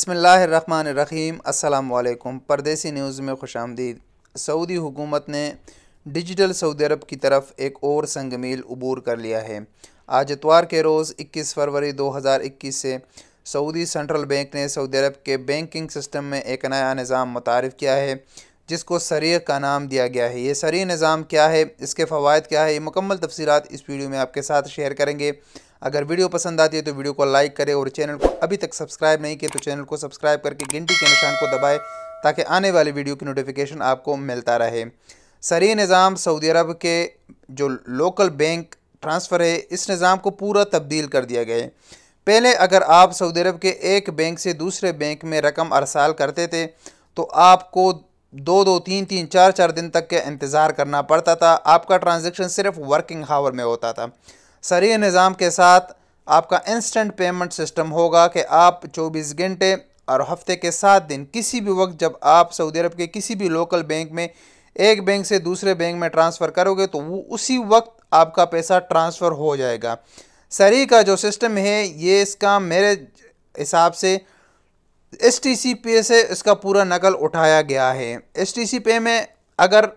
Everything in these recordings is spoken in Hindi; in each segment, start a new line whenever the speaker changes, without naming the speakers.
बिस्मिल्लाहिर्रहमानिर्रहीम। अस्सलाम वालेकुम। परदेसी न्यूज़ में खुशामदीद। सऊदी हुकूमत ने डिजिटल सऊदी अरब की तरफ एक और संगमील उबूर कर लिया है। आज इतवार के रोज़ 21 फरवरी 2021 से सऊदी सेंट्रल बैंक ने सऊदी अरब के बैंकिंग सिस्टम में एक नया निज़ाम मुतारिफ़ किया है जिसको सरीह का नाम दिया गया है। ये सरीह निज़ाम क्या है, इसके फ़वाइद क्या है, ये मुकम्मल तफसीलात इस वीडियो में आपके साथ शेयर करेंगे। अगर वीडियो पसंद आती है तो वीडियो को लाइक करें और चैनल को अभी तक सब्सक्राइब नहीं किया तो चैनल को सब्सक्राइब करके घंटी के निशान को दबाएं ताकि आने वाली वीडियो की नोटिफिकेशन आपको मिलता रहे। सरीह निज़ाम सऊदी अरब के जो लोकल बैंक ट्रांसफ़र है, इस निज़ाम को पूरा तब्दील कर दिया गया है। पहले अगर आप सऊदी अरब के एक बैंक से दूसरे बैंक में रकम अरसाल करते थे तो आपको 2-3 4 दिन तक के इंतज़ार करना पड़ता था। आपका ट्रांजैक्शन सिर्फ वर्किंग हावर में होता था। सरीह निज़ाम के साथ आपका इंस्टेंट पेमेंट सिस्टम होगा कि आप 24 घंटे और हफ्ते के 7 दिन किसी भी वक्त जब आप सऊदी अरब के किसी भी लोकल बैंक में एक बैंक से दूसरे बैंक में ट्रांसफ़र करोगे तो वो उसी वक्त आपका पैसा ट्रांसफ़र हो जाएगा। सरीह का जो सिस्टम है ये इसका मेरे हिसाब से STC पे से इसका पूरा नकल उठाया गया है। STC पे में अगर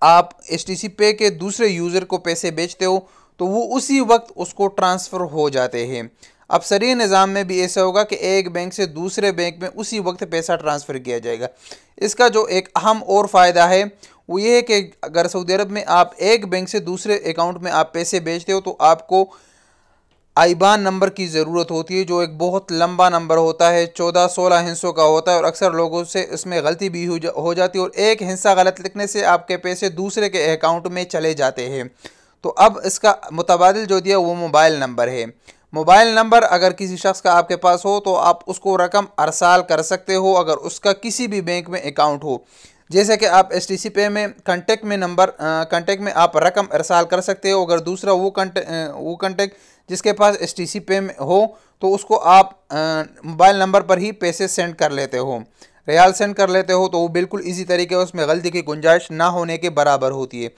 आप STC पे के दूसरे यूज़र को पैसे बेचते हो तो वो उसी वक्त उसको ट्रांसफ़र हो जाते हैं। अब सरीह निज़ाम में भी ऐसा होगा कि एक बैंक से दूसरे बैंक में उसी वक्त पैसा ट्रांसफ़र किया जाएगा। इसका जो एक अहम और फ़ायदा है वो ये है कि अगर सऊदी अरब में आप एक बैंक से दूसरे अकाउंट में आप पैसे भेजते हो तो आपको आईबान नंबर की ज़रूरत होती है, जो एक बहुत लंबा नंबर होता है, 14-16 हिस्सों का होता है और अक्सर लोगों से इसमें गलती भी हो जाती है और एक हिस्सा गलत लिखने से आपके पैसे दूसरे के अकाउंट में चले जाते हैं। तो अब इसका मुतबादिल जो दिया वो मोबाइल नंबर है। मोबाइल नंबर अगर किसी शख्स का आपके पास हो तो आप उसको रकम अरसाल कर सकते हो अगर उसका किसी भी बैंक में अकाउंट हो। जैसे कि आप STC पे में कंटेक्ट में आप रकम अरसाल कर सकते हो। अगर दूसरा वो कंटेक्ट जिसके पास STC पे में हो तो उसको आप मोबाइल नंबर पर ही पैसे सेंड कर लेते हो, रियाल सेंड कर लेते हो, तो वो बिल्कुल इजी तरीके उसमें गलती की गुंजाइश ना होने के बराबर होती है।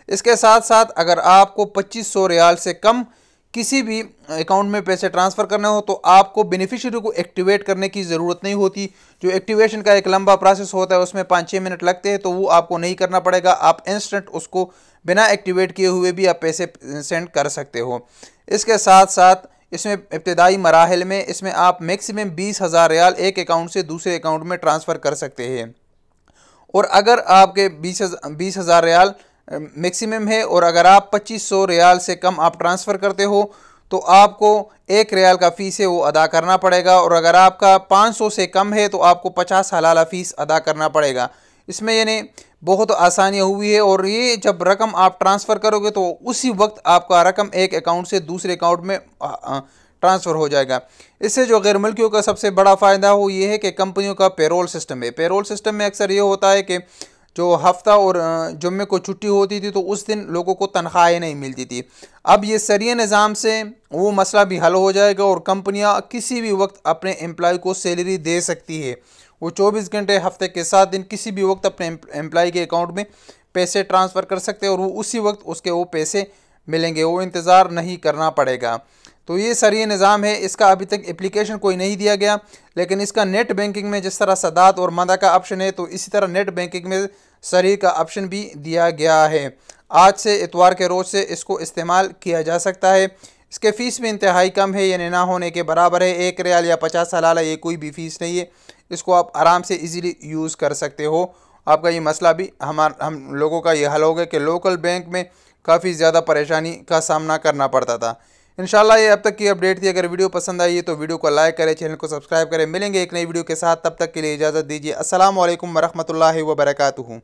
इसके साथ साथ अगर आपको 2500 रियाल से कम किसी भी अकाउंट में पैसे ट्रांसफ़र करने हो तो आपको बेनिफिशियरी को एक्टिवेट करने की ज़रूरत नहीं होती। जो एक्टिवेशन का एक लंबा प्रोसेस होता है उसमें 5-6 मिनट लगते हैं, तो वो आपको नहीं करना पड़ेगा। आप इंस्टेंट उसको बिना एक्टिवेट किए हुए भी आप पैसे सेंड कर सकते हो। इसके साथ साथ इसमें इब्तिदाई मराहिल में इसमें आप मैक्सिमम 20,000 रियाल एक अकाउंट से दूसरे अकाउंट में ट्रांसफ़र कर सकते हैं और अगर आपके 20,000 रियाल मैक्सिमम है और अगर आप 2500 रियाल से कम आप ट्रांसफ़र करते हो तो आपको 1 रियाल का फ़ीस है वो अदा करना पड़ेगा और अगर आपका 500 से कम है तो आपको 50 हलाला फ़ीस अदा करना पड़ेगा। इसमें यानी बहुत आसानियाँ हुई है और ये जब रकम आप ट्रांसफ़र करोगे तो उसी वक्त आपका रकम एक अकाउंट से दूसरे अकाउंट में ट्रांसफ़र हो जाएगा। इससे जो गैर मुल्कियों का सबसे बड़ा फ़ायदा हो ये है कि कंपनियों का पेरोल सिस्टम है। पेरोल सिस्टम में अक्सर ये होता है कि जो हफ्ता और जुम्मे को छुट्टी होती थी तो उस दिन लोगों को तनख्वाहें नहीं मिलती थी। अब ये सरीह निज़ाम से वो मसला भी हल हो जाएगा और कंपनियां किसी भी वक्त अपने एम्प्लॉय को सैलरी दे सकती है। वो 24 घंटे हफ्ते के 7 दिन किसी भी वक्त अपने एम्प्लॉय के अकाउंट में पैसे ट्रांसफ़र कर सकते हैं और वो उसी वक्त उसके वो पैसे मिलेंगे, वो इंतज़ार नहीं करना पड़ेगा। तो ये सरीह निज़ाम है। इसका अभी तक एप्लीकेशन कोई नहीं दिया गया, लेकिन इसका नेट बैंकिंग में जिस तरह सदात और मदा का ऑप्शन है तो इसी तरह नेट बैंकिंग में सरीह का ऑप्शन भी दिया गया है। आज से इतवार के रोज़ से इसको इस्तेमाल किया जा सकता है। इसके फ़ीस भी इंतहाई कम है, यानी ना होने के बराबर है। 1 रियाल या 50 हलाला ये कोई भी फ़ीस नहीं है। इसको आप आराम से इजीली यूज़ कर सकते हो। आपका ये मसला भी हम लोगों का ये हल हो गया कि लोकल बैंक में काफ़ी ज़्यादा परेशानी का सामना करना पड़ता था। इंशाल्लाह ये अब तक की अपडेट थी। अगर वीडियो पसंद आई है तो वीडियो को लाइक करें, चैनल को सब्सक्राइब करें। मिलेंगे एक नई वीडियो के साथ, तब तक के लिए इजाज़त दीजिए। अस्सलामु अलैकुम वरहमतुल्लाहि वबरकातुहू।